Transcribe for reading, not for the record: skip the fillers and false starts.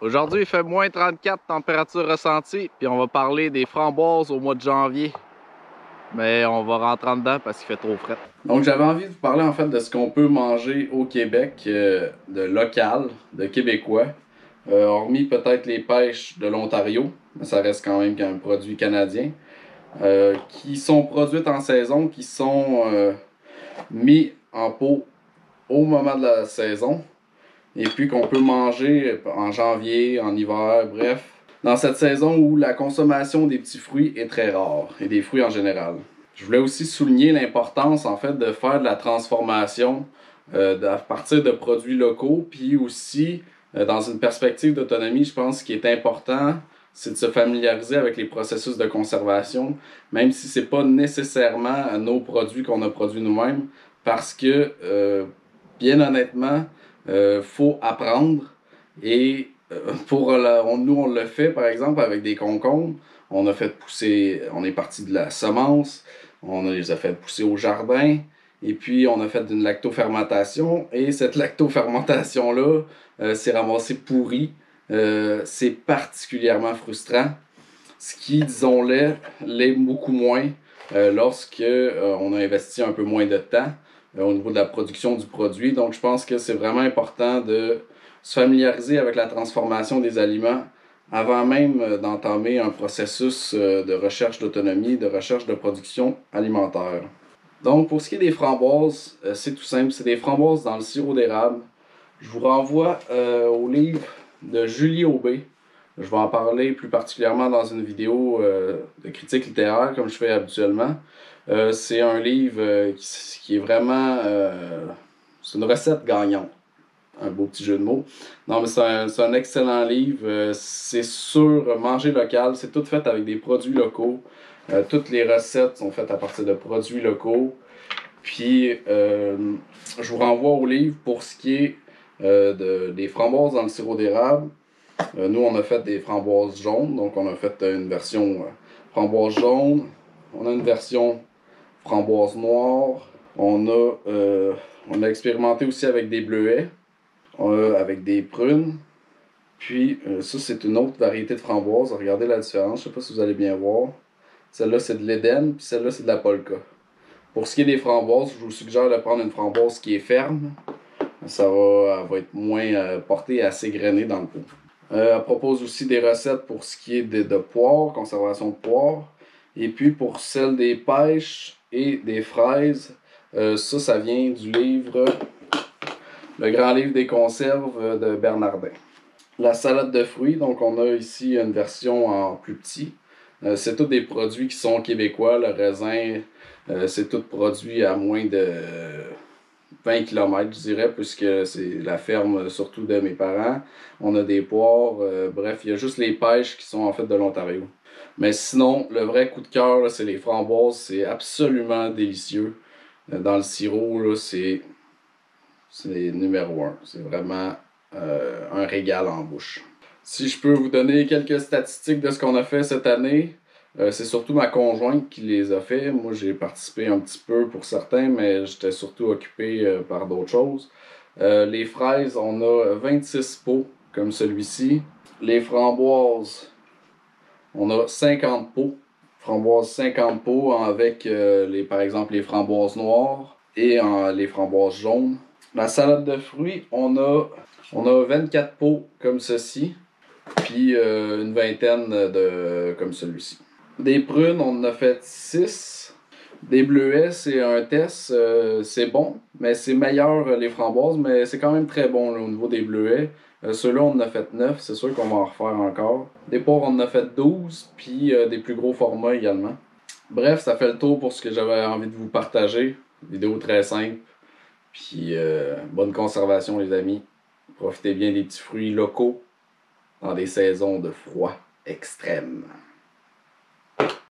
Aujourd'hui, il fait moins 34 température ressentie, puis on va parler des framboises au mois de janvier. Mais on va rentrer en dedans parce qu'il fait trop frais. Donc j'avais envie de vous parler en fait de ce qu'on peut manger au Québec, de local, de québécois. Hormis peut-être les pêches de l'Ontario, mais ça reste quand même un produit canadien. Qui sont produites en saison, qui sont mis en pot au moment de la saison, et puis qu'on peut manger en janvier, en hiver, bref, dans cette saison où la consommation des petits fruits est très rare, et des fruits en général. Je voulais aussi souligner l'importance en fait de faire de la transformation à partir de produits locaux, puis aussi dans une perspective d'autonomie, je pense qu'il est important, c'est de se familiariser avec les processus de conservation, même si c'est pas nécessairement nos produits qu'on a produits nous-mêmes, parce que bien honnêtement, faut apprendre et nous on le fait par exemple avec des concombres. On a fait pousser, on est parti de la semence, on les a fait pousser au jardin, et puis on a fait d'une lactofermentation, et cette lactofermentation-là s'est ramassée pourrie. C'est particulièrement frustrant, ce qui, disons-le, l'est beaucoup moins lorsque on a investi un peu moins de temps au niveau de la production du produit. Donc je pense que c'est vraiment important de se familiariser avec la transformation des aliments avant même d'entamer un processus de recherche d'autonomie, de recherche de production alimentaire. Donc pour ce qui est des framboises, c'est tout simple, c'est des framboises dans le sirop d'érable. Je vous renvoie au livre de Julie Aubé. Je vais en parler plus particulièrement dans une vidéo de critique littéraire, comme je fais habituellement. C'est un livre qui est vraiment... c'est une recette gagnante. Un beau petit jeu de mots. Non, mais c'est un excellent livre. C'est sur manger local. C'est tout fait avec des produits locaux. Toutes les recettes sont faites à partir de produits locaux. Puis, je vous renvoie au livre pour ce qui est des framboises dans le sirop d'érable. Nous, on a fait des framboises jaunes. Donc, on a fait une version framboise jaune. On a une version framboise noire. On a expérimenté aussi avec des bleuets. Avec des prunes. Puis, ça, c'est une autre variété de framboise. Regardez la différence. Je ne sais pas si vous allez bien voir. Celle-là, c'est de l'Éden, puis celle-là, c'est de la Polka. Pour ce qui est des framboises, je vous suggère de prendre une framboise qui est ferme. Elle va être moins portée et assez grainée dans le pot. Elle propose aussi des recettes pour ce qui est de poires, conservation de poires. Et puis, pour celle des pêches et des fraises, ça vient du livre... Le grand livre des conserves de Bernardin. La salade de fruits, donc on a ici une version en plus petit. C'est tous des produits qui sont québécois. Le raisin, c'est tout produit à moins de 20 km, je dirais, puisque c'est la ferme surtout de mes parents. On a des poires, bref, il y a juste les pêches qui sont en fait de l'Ontario. Mais sinon, le vrai coup de cœur, c'est les framboises. C'est absolument délicieux. Dans le sirop, là, c'est numéro un. C'est vraiment un régal en bouche. Si je peux vous donner quelques statistiques de ce qu'on a fait cette année, c'est surtout ma conjointe qui les a fait. Moi, j'ai participé un petit peu pour certains, mais j'étais surtout occupé par d'autres choses. Les fraises, on a 26 pots comme celui-ci. Les framboises, on a 50 pots. Framboises 50 pots avec, par exemple, les framboises noires et les framboises jaunes. La salade de fruits, on a 24 pots comme ceci, puis une vingtaine comme celui-ci. Des prunes, on en a fait 6. Des bleuets, c'est un test, c'est bon, mais c'est meilleur les framboises, mais c'est quand même très bon là, au niveau des bleuets. Ceux-là, on en a fait 9, c'est sûr qu'on va en refaire encore. Des poires, on en a fait 12, puis des plus gros formats également. Bref, ça fait le tour pour ce que j'avais envie de vous partager. Vidéo très simple. Puis bonne conservation les amis. Profitez bien des petits fruits locaux dans des saisons de froid extrême.